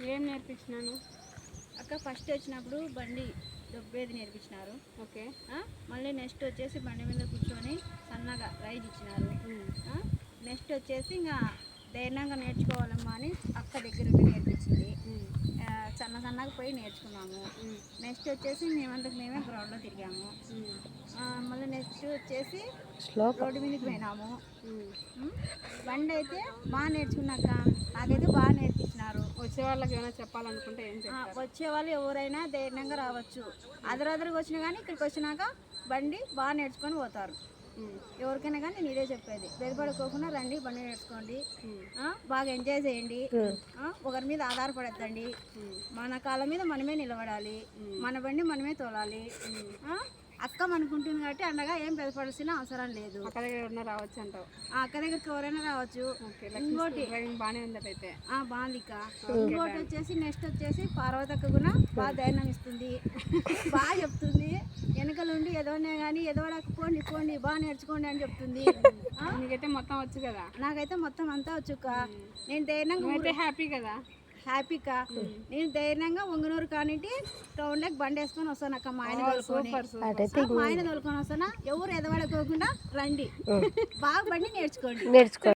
ఏం నేర్పించినాను అక్క? ఫస్ట్ వచ్చినప్పుడు బండి దొబ్బేది నేర్పించినారు. ఓకే. మళ్ళీ నెక్స్ట్ వచ్చేసి బండి మీద కూర్చొని సన్నగా రైడ్ ఇచ్చినారు. నెక్స్ట్ వచ్చేసి ఇంకా ధైర్యంగా నేర్చుకోవాలమ్మా అని అక్క దగ్గర ఉండి నేర్పించింది. సన్నగా పోయి నేర్చుకున్నాము. నెక్స్ట్ వచ్చేసి మేమంతకు మేమే గ్రౌండ్లో తిరిగాము. మళ్ళీ నెక్స్ట్ వచ్చేసి రోడ్డు మీదకి పోయినాము. బండి అయితే బాగా నేర్చుకున్నాక నాకైతే బాగా నేర్పించినారు. వచ్చే వాళ్ళకి ఏమైనా చెప్పాలనుకుంటే ఏం చెప్తారు? వచ్చే వాళ్ళు ఎవరైనా ధైర్యంగా రావచ్చు. అదరదరికి వచ్చినా కానీ ఇక్కడికి వచ్చినాక బండి బాగా నేర్చుకొని పోతారు. ఎవరికైనా కానీ నేను ఇదే చెప్పేది, బెదపడుకోకుండా రండి, బండి నేర్చుకోండి, బాగా ఎంజాయ్ చేయండి, ఒకరి మీద ఆధారపడద్దండి, మన కాళ్ళ మీద మనమే నిలబడాలి, మన బండి మనమే తోలాలి. అక్క మనకుంటుంది కాబట్టి అండగా ఏం బెదపడాల్సిన అవసరం లేదు. అక్క దగ్గర ఎవరైనా రావచ్చు అంటావు? అక్క దగ్గరికి ఎవరైనా రావచ్చు. ఇంకోటి బాగానే ఉంది అయితే. బాగుందిక. ఇంకోటి వచ్చేసి నెక్స్ట్ వచ్చేసి పార్వతక్క కూడా బాగా ధైర్యం ఇస్తుంది, బాగా చెప్తుంది. వెనకలు ఉండి ఎదవనే కానీ ఎదవడకపోండి పోండి బాగా నేర్చుకోండి అని చెప్తుంది. నీకైతే మొత్తం వచ్చు కదా? నాకైతే మొత్తం అంతా వచ్చుక్క. నేను ధైర్యంగా హ్యాపీ కదా? హ్యాపీకా. నేను ధైర్యంగా ఒంగనూరు కానిటి టౌన్లోకి బండి వేసుకొని వస్తాను అక్క. మా ఆయన తోలుకొని వస్తానా. ఎవరు ఎదవడుకోకుండా రండి, బాగా బండి నేర్చుకోండి.